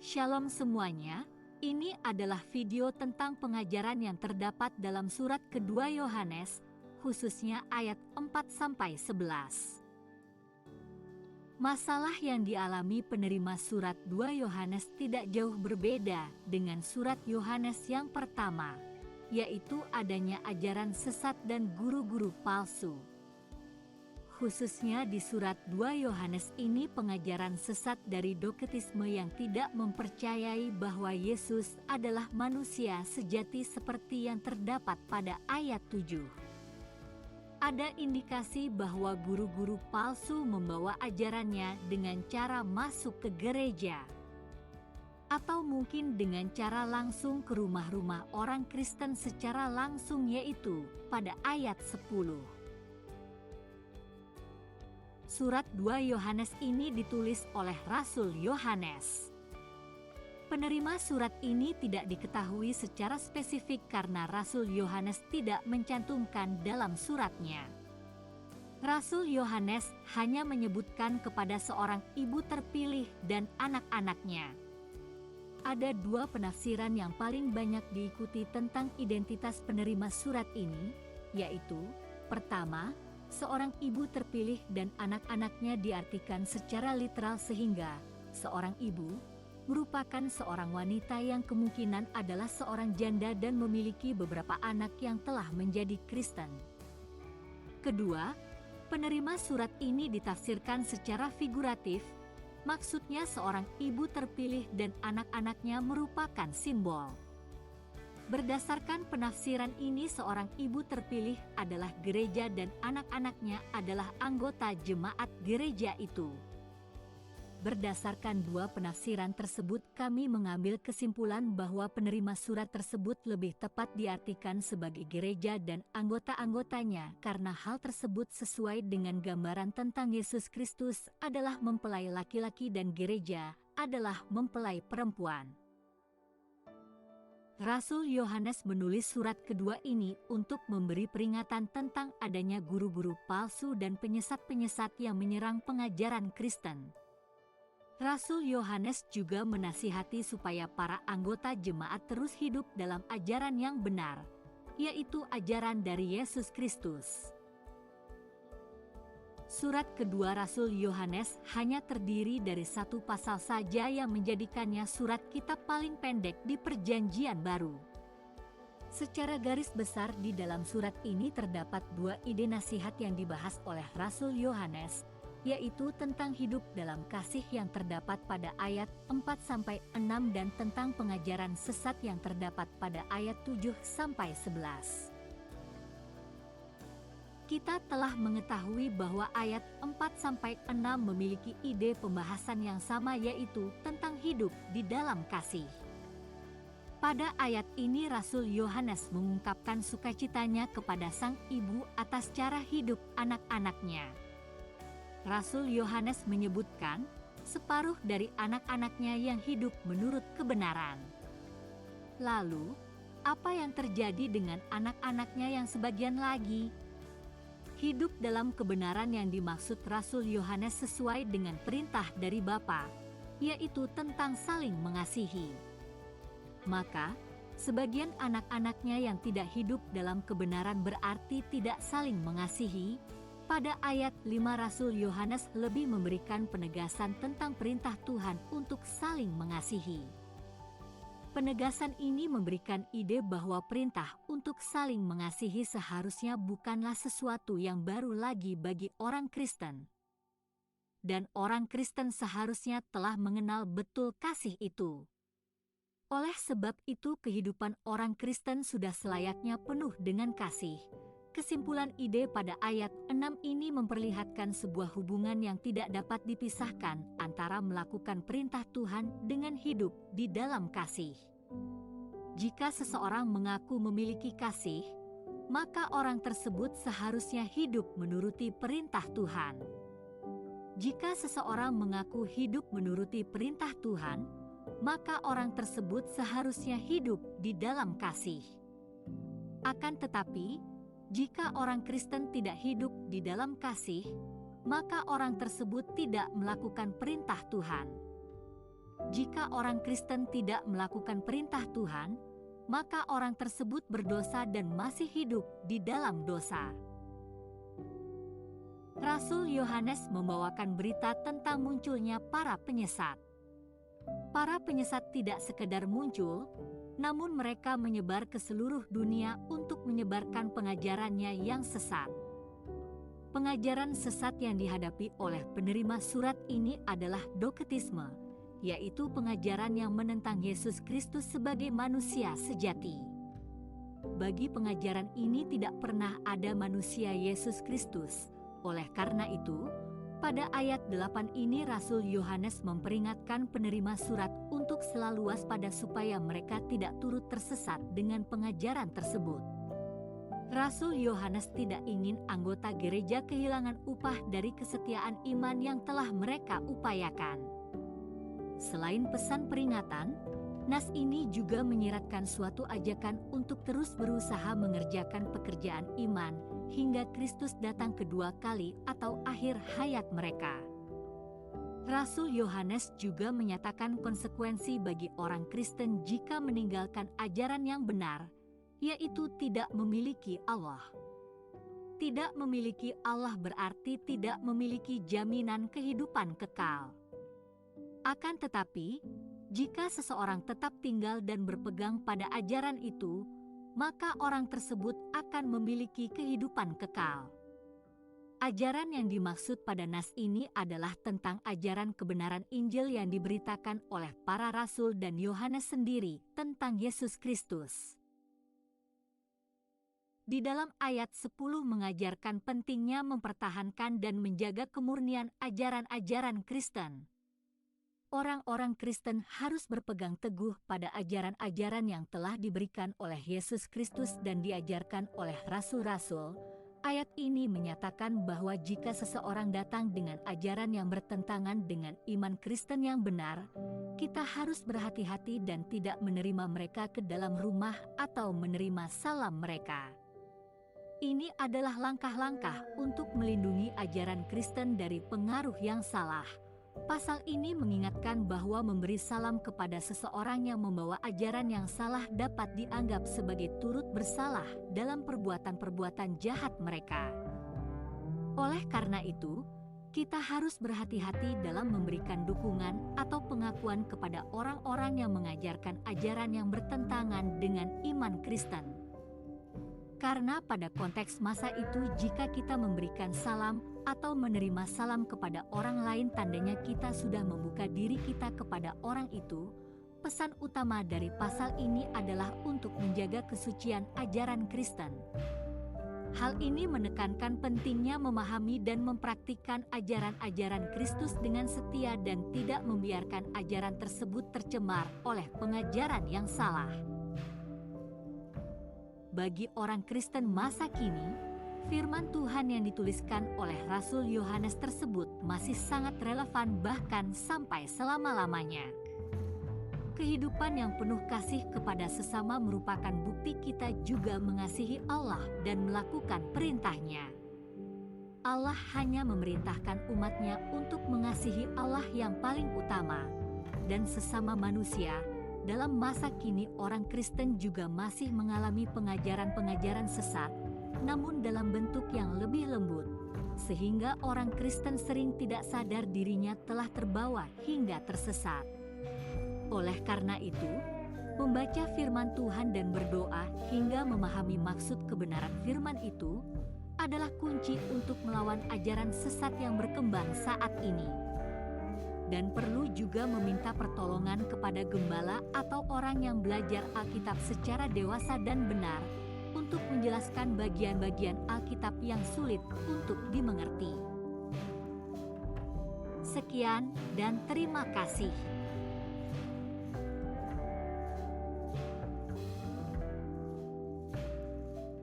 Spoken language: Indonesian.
Shalom semuanya, ini adalah video tentang pengajaran yang terdapat dalam surat kedua Yohanes, khususnya ayat 4-11. Masalah yang dialami penerima surat 2 Yohanes tidak jauh berbeda dengan surat Yohanes yang pertama, yaitu adanya ajaran sesat dan guru-guru palsu. Khususnya di surat 2 Yohanes ini pengajaran sesat dari doketisme yang tidak mempercayai bahwa Yesus adalah manusia sejati seperti yang terdapat pada ayat 7. Ada indikasi bahwa guru-guru palsu membawa ajarannya dengan cara masuk ke gereja, atau mungkin dengan cara langsung ke rumah-rumah orang Kristen secara langsung, yaitu pada ayat 10. Surat 2 Yohanes ini ditulis oleh Rasul Yohanes. Penerima surat ini tidak diketahui secara spesifik karena Rasul Yohanes tidak mencantumkan dalam suratnya. Rasul Yohanes hanya menyebutkan kepada seorang ibu terpilih dan anak-anaknya. Ada dua penafsiran yang paling banyak diikuti tentang identitas penerima surat ini, yaitu, pertama, seorang ibu terpilih dan anak-anaknya diartikan secara literal sehingga seorang ibu merupakan seorang wanita yang kemungkinan adalah seorang janda dan memiliki beberapa anak yang telah menjadi Kristen. Kedua, penerima surat ini ditafsirkan secara figuratif, maksudnya seorang ibu terpilih dan anak-anaknya merupakan simbol. Berdasarkan penafsiran ini, seorang ibu terpilih adalah gereja dan anak-anaknya adalah anggota jemaat gereja itu. Berdasarkan dua penafsiran tersebut, kami mengambil kesimpulan bahwa penerima surat tersebut lebih tepat diartikan sebagai gereja dan anggota-anggotanya karena hal tersebut sesuai dengan gambaran tentang Yesus Kristus adalah mempelai laki-laki dan gereja adalah mempelai perempuan. Rasul Yohanes menulis surat kedua ini untuk memberi peringatan tentang adanya guru-guru palsu dan penyesat-penyesat yang menyerang pengajaran Kristen. Rasul Yohanes juga menasihati supaya para anggota jemaat terus hidup dalam ajaran yang benar, yaitu ajaran dari Yesus Kristus. Surat kedua Rasul Yohanes hanya terdiri dari satu pasal saja yang menjadikannya surat kitab paling pendek di Perjanjian Baru. Secara garis besar di dalam surat ini terdapat dua ide nasihat yang dibahas oleh Rasul Yohanes, yaitu tentang hidup dalam kasih yang terdapat pada ayat 4-6 dan tentang pengajaran sesat yang terdapat pada ayat 7-11. Kita telah mengetahui bahwa ayat 4-6 memiliki ide pembahasan yang sama, yaitu tentang hidup di dalam kasih. Pada ayat ini Rasul Yohanes mengungkapkan sukacitanya kepada sang ibu atas cara hidup anak-anaknya. Rasul Yohanes menyebutkan separuh dari anak-anaknya yang hidup menurut kebenaran. Lalu, apa yang terjadi dengan anak-anaknya yang sebagian lagi? Hidup dalam kebenaran yang dimaksud Rasul Yohanes sesuai dengan perintah dari Bapa, yaitu tentang saling mengasihi. Maka, sebagian anak-anaknya yang tidak hidup dalam kebenaran berarti tidak saling mengasihi. Pada ayat 5 Rasul Yohanes lebih memberikan penegasan tentang perintah Tuhan untuk saling mengasihi. Penegasan ini memberikan ide bahwa perintah untuk saling mengasihi seharusnya bukanlah sesuatu yang baru lagi bagi orang Kristen. Dan orang Kristen seharusnya telah mengenal betul kasih itu. Oleh sebab itu kehidupan orang Kristen sudah selayaknya penuh dengan kasih. Kesimpulan ide pada ayat 6 ini memperlihatkan sebuah hubungan yang tidak dapat dipisahkan antara melakukan perintah Tuhan dengan hidup di dalam kasih. Jika seseorang mengaku memiliki kasih, maka orang tersebut seharusnya hidup menuruti perintah Tuhan. Jika seseorang mengaku hidup menuruti perintah Tuhan, maka orang tersebut seharusnya hidup di dalam kasih. Akan tetapi, jika orang Kristen tidak hidup di dalam kasih, maka orang tersebut tidak melakukan perintah Tuhan. jika orang Kristen tidak melakukan perintah Tuhan, maka orang tersebut berdosa dan masih hidup di dalam dosa. Rasul Yohanes membawakan berita tentang munculnya para penyesat. Para penyesat tidak sekedar muncul, namun mereka menyebar ke seluruh dunia untuk menyebarkan pengajarannya yang sesat. Pengajaran sesat yang dihadapi oleh penerima surat ini adalah doketisme, yaitu pengajaran yang menentang Yesus Kristus sebagai manusia sejati. Bagi pengajaran ini tidak pernah ada manusia Yesus Kristus. Oleh karena itu, pada ayat 8 ini Rasul Yohanes memperingatkan penerima surat untuk selalu waspada supaya mereka tidak turut tersesat dengan pengajaran tersebut. Rasul Yohanes tidak ingin anggota gereja kehilangan upah dari kesetiaan iman yang telah mereka upayakan. Selain pesan peringatan, nas ini juga menyiratkan suatu ajakan untuk terus berusaha mengerjakan pekerjaan iman hingga Kristus datang kedua kali atau akhir hayat mereka. Rasul Yohanes juga menyatakan konsekuensi bagi orang Kristen jika meninggalkan ajaran yang benar, yaitu tidak memiliki Allah. Tidak memiliki Allah berarti tidak memiliki jaminan kehidupan kekal. Akan tetapi, jika seseorang tetap tinggal dan berpegang pada ajaran itu, maka orang tersebut akan memiliki kehidupan kekal. Ajaran yang dimaksud pada nas ini adalah tentang ajaran kebenaran Injil yang diberitakan oleh para rasul dan Yohanes sendiri tentang Yesus Kristus. Di dalam ayat 10 mengajarkan pentingnya mempertahankan dan menjaga kemurnian ajaran-ajaran Kristen. Orang-orang Kristen harus berpegang teguh pada ajaran-ajaran yang telah diberikan oleh Yesus Kristus dan diajarkan oleh rasul-rasul. Ayat ini menyatakan bahwa jika seseorang datang dengan ajaran yang bertentangan dengan iman Kristen yang benar, kita harus berhati-hati dan tidak menerima mereka ke dalam rumah atau menerima salam mereka. Ini adalah langkah-langkah untuk melindungi ajaran Kristen dari pengaruh yang salah. Pasal ini mengingatkan bahwa memberi salam kepada seseorang yang membawa ajaran yang salah dapat dianggap sebagai turut bersalah dalam perbuatan-perbuatan jahat mereka. Oleh karena itu, kita harus berhati-hati dalam memberikan dukungan atau pengakuan kepada orang-orang yang mengajarkan ajaran yang bertentangan dengan iman Kristen. Karena pada konteks masa itu jika kita memberikan salam atau menerima salam kepada orang lain tandanya kita sudah membuka diri kita kepada orang itu. Pesan utama dari pasal ini adalah untuk menjaga kesucian ajaran Kristen. Hal ini menekankan pentingnya memahami dan mempraktikkan ajaran-ajaran Kristus dengan setia dan tidak membiarkan ajaran tersebut tercemar oleh pengajaran yang salah. Bagi orang Kristen masa kini, firman Tuhan yang dituliskan oleh Rasul Yohanes tersebut masih sangat relevan bahkan sampai selama-lamanya. Kehidupan yang penuh kasih kepada sesama merupakan bukti kita juga mengasihi Allah dan melakukan perintah-Nya. Allah hanya memerintahkan umat-Nya untuk mengasihi Allah yang paling utama dan sesama manusia. Dalam masa kini orang Kristen juga masih mengalami pengajaran-pengajaran sesat, namun dalam bentuk yang lebih lembut, sehingga orang Kristen sering tidak sadar dirinya telah terbawa hingga tersesat. Oleh karena itu, membaca firman Tuhan dan berdoa hingga memahami maksud kebenaran firman itu adalah kunci untuk melawan ajaran sesat yang berkembang saat ini. Dan perlu juga meminta pertolongan kepada gembala atau orang yang belajar Alkitab secara dewasa dan benar untuk menjelaskan bagian-bagian Alkitab yang sulit untuk dimengerti. Sekian dan terima kasih.